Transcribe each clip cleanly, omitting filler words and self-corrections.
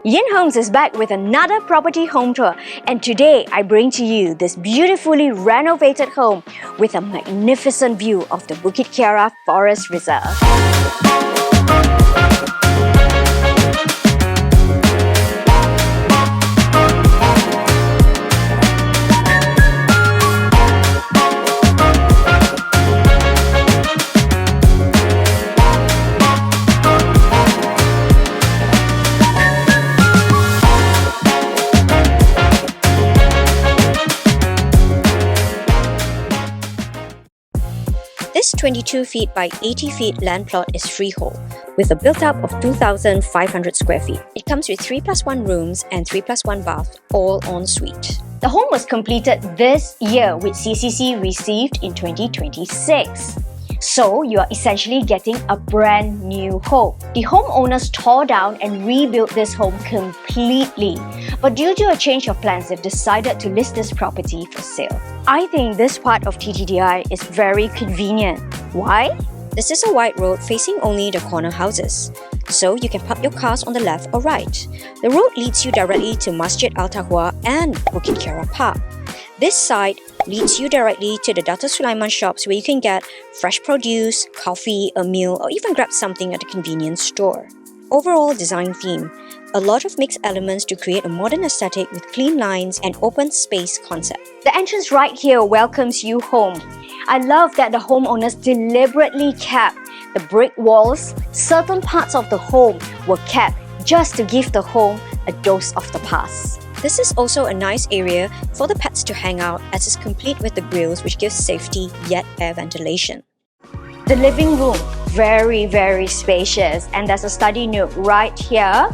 Yin Homes is back with another property home tour, and today I bring to you this beautifully renovated home with a magnificent view of the Bukit Kiara Forest Reserve. This 22 feet by 80 feet land plot is freehold, with a built-up of 2,500 square feet. It comes with 3+1 rooms and 3+1 bath, all en suite. The home was completed this year with CCC received in 2026. So you are essentially getting a brand new home. The homeowners tore down and rebuilt this home completely. But due to a change of plans, they've decided to list this property for sale. I think this part of TTDI is very convenient. Why? This is a wide road facing only the corner houses, so you can park your cars on the left or right. The road leads you directly to Masjid Al Taqwa and Bukit Kiara Park. This side leads you directly to the Datuk Sulaiman shops where you can get fresh produce, coffee, a meal, or even grab something at a convenience store. Overall design theme: a lot of mixed elements to create a modern aesthetic with clean lines and open space concept. The entrance right here welcomes you home. I love that the homeowners deliberately kept the brick walls. Certain parts of the home were kept just to give the home a dose of the past. This is also a nice area for the pets to hang out, as it's complete with the grills, which gives safety yet air ventilation. The living room, very spacious, and there's a study nook right here,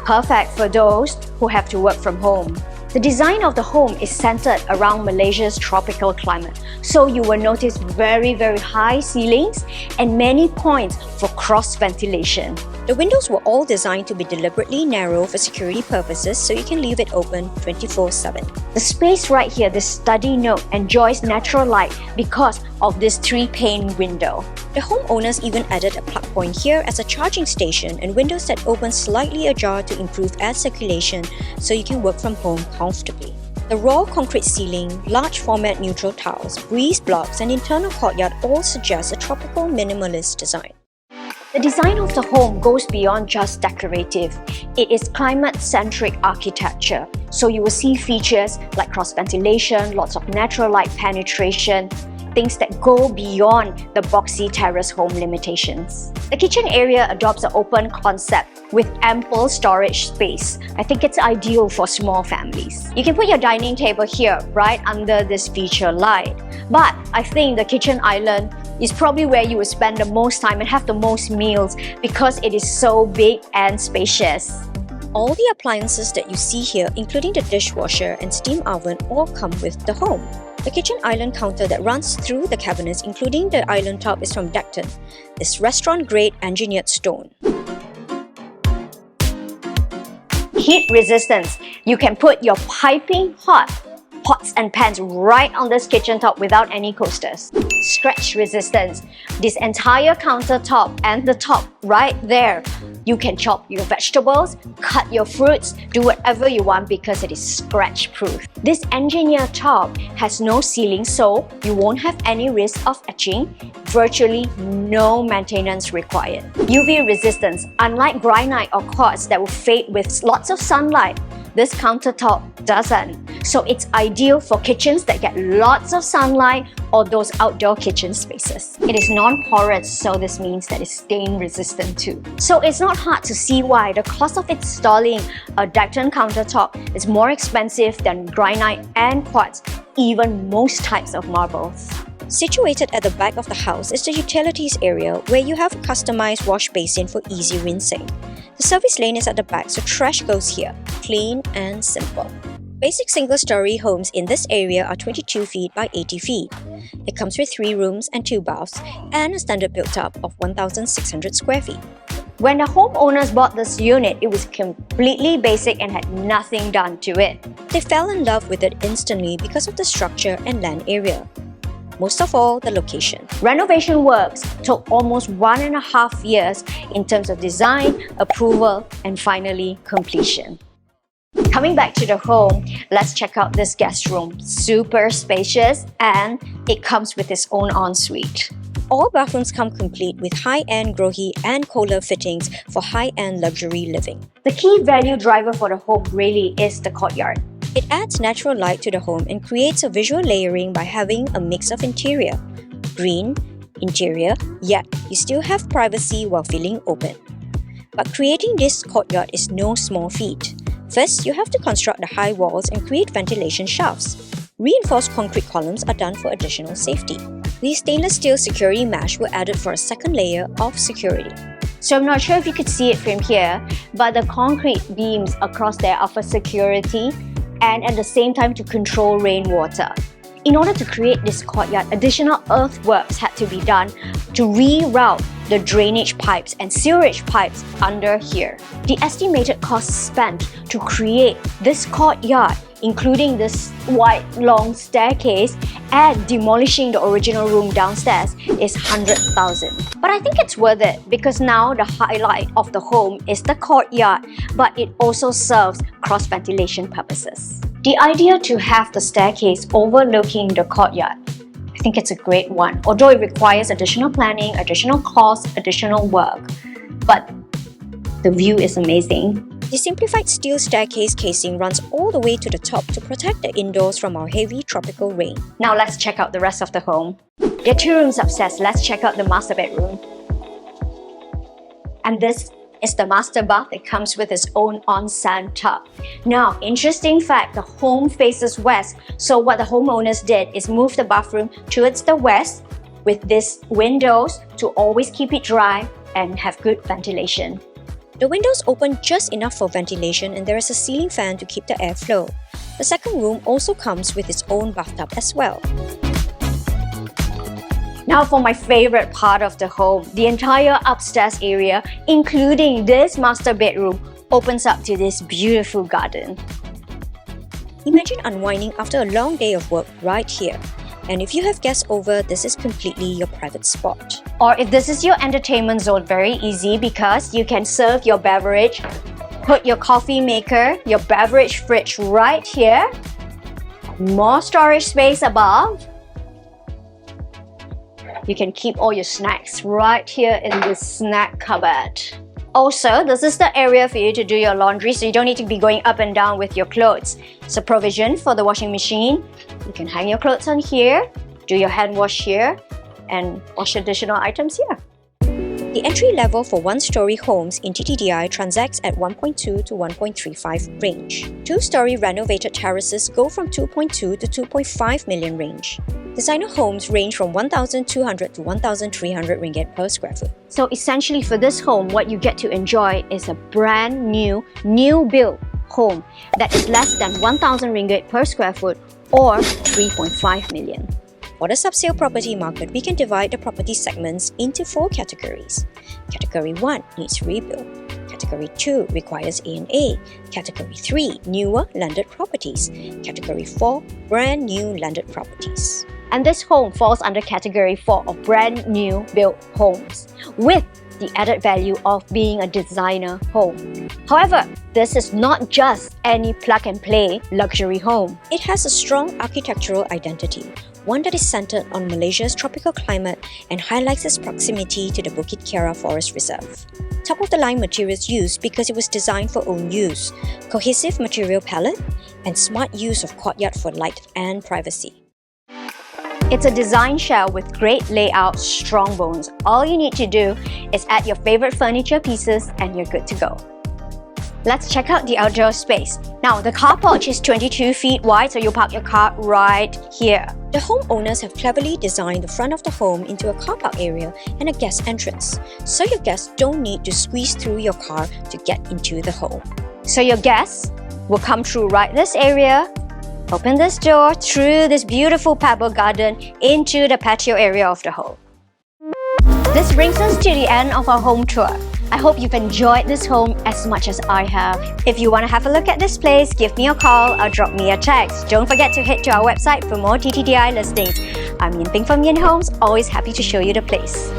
perfect for those who have to work from home. The design of the home is centered around Malaysia's tropical climate, so you will notice very high ceilings and many points for cross ventilation. The windows were all designed to be deliberately narrow for security purposes, so you can leave it open 24/7. The space right here, the study nook, enjoys natural light because of this 3-pane window. The homeowners even added a plug point here as a charging station and windows that open slightly ajar to improve air circulation so you can work from home comfortably. The raw concrete ceiling, large format neutral tiles, breeze blocks, and internal courtyard all suggest a tropical minimalist design. The design of the home goes beyond just decorative. It is climate-centric architecture, so you will see features like cross-ventilation, lots of natural light penetration, things that go beyond the boxy terrace home limitations. The kitchen area adopts an open concept with ample storage space. I think it's ideal for small families. You can put your dining table here, right under this feature light. But I think the kitchen island is probably where you will spend the most time and have the most meals because it is so big and spacious. All the appliances that you see here, including the dishwasher and steam oven, all come with the home. The kitchen island counter that runs through the cabinets, including the island top, is from Decton. This restaurant-grade engineered stone. Heat resistance. You can put your piping hot pots and pans right on this kitchen top without any coasters. Scratch resistance. This entire countertop and the top right there, you can chop your vegetables, cut your fruits, do whatever you want because it is scratch proof. This engineered top has no ceiling, so you won't have any risk of etching. Virtually no maintenance required. UV resistance. Unlike granite or quartz that will fade with lots of sunlight, this countertop doesn't. So it's ideal for kitchens that get lots of sunlight or those outdoor kitchen spaces. It is non-porous, so this means that it's stain resistant too. So it's not hard to see why the cost of installing a Decton countertop is more expensive than granite and quartz, even most types of marbles. Situated at the back of the house is the utilities area where you have a customized wash basin for easy rinsing. The service lane is at the back, so trash goes here. Clean and simple. Basic single-story homes in this area are 22 feet by 80 feet. It comes with 3 rooms and 2 baths and a standard built-up of 1,600 square feet. When the homeowners bought this unit, it was completely basic and had nothing done to it. They fell in love with it instantly because of the structure and land area. most of all, the location. Renovation works took almost 1.5 years in terms of design, approval, and finally completion. Coming back to the home, let's check out this guest room. Super spacious, and it comes with its own ensuite. All bathrooms come complete with high-end Grohe and Kohler fittings for high-end luxury living. The key value driver for the home really is the courtyard. It adds natural light to the home and creates a visual layering by having a mix of interior, green, interior, yet you still have privacy while feeling open. But creating this courtyard is no small feat. First, you have to construct the high walls and create ventilation shafts. Reinforced concrete columns are done for additional safety. These stainless steel security mesh were added for a second layer of security. So I'm not sure if you could see it from here, but the concrete beams across there are for security and at the same time to control rainwater. In order to create this courtyard, additional earthworks had to be done to reroute the drainage pipes and sewerage pipes under here. The estimated cost spent to create this courtyard, including this wide long staircase and demolishing the original room downstairs, is 100,000. But I think it's worth it because now the highlight of the home is the courtyard, but it also serves cross-ventilation purposes. The idea to have the staircase overlooking the courtyard, I think it's a great one, although it requires additional planning, additional cost, additional work. But the view is amazing. The simplified steel staircase casing runs all the way to the top to protect the indoors from our heavy tropical rain. Now let's check out the rest of the home. There are 2 rooms upstairs. Let's check out the master bedroom. And this is the master bath. It comes with its own onsen tub. Now, interesting fact, the home faces west. So what the homeowners did is move the bathroom towards the west with these windows to always keep it dry and have good ventilation. The windows open just enough for ventilation and there is a ceiling fan to keep the airflow. The second room also comes with its own bathtub as well. Now for my favorite part of the home, the entire upstairs area, including this master bedroom, opens up to this beautiful garden. Imagine unwinding after a long day of work right here. And if you have guests over, this is completely your private spot. Or if this is your entertainment zone, very easy because you can serve your beverage, put your coffee maker, your beverage fridge right here. More storage space above. You can keep all your snacks right here in this snack cupboard. Also, this is the area for you to do your laundry, so you don't need to be going up and down with your clothes. So provision for the washing machine. You can hang your clothes on here, do your hand wash here, and wash additional items here. The entry level for one-story homes in TTDI transacts at 1.2 to 1.35 range. 2-story renovated terraces go from 2.2 to 2.5 million range. Designer homes range from 1,200 to 1,300 ringgit per square foot. So essentially for this home, what you get to enjoy is a brand new built home that is less than 1,000 ringgit per square foot or 3.5 million. For the subsale property market, we can divide the property segments into 4 categories. Category 1 needs rebuild. Category 2 requires A&A. Category 3 newer landed properties. Category 4 brand new landed properties. And this home falls under Category 4 of brand new built homes with the added value of being a designer home. However, this is not just any plug-and-play luxury home. It has a strong architectural identity, one that is centered on Malaysia's tropical climate and highlights its proximity to the Bukit Kiara Forest Reserve. Top-of-the-line materials used because it was designed for own use, cohesive material palette, and smart use of courtyard for light and privacy. It's a design shell with great layout, strong bones. All you need to do is add your favorite furniture pieces and you're good to go. Let's check out the outdoor space. Now, the car porch is 22 feet wide, so you park your car right here. The homeowners have cleverly designed the front of the home into a car park area and a guest entrance, so your guests don't need to squeeze through your car to get into the home. So your guests will come through right this area, open this door through this beautiful pebble garden into the patio area of the home. This brings us to the end of our home tour. I hope you've enjoyed this home as much as I have. If you want to have a look at this place, give me a call or drop me a text. Don't forget to head to our website for more TTDI listings. I'm Yin Ping from Yin Homes, always happy to show you the place.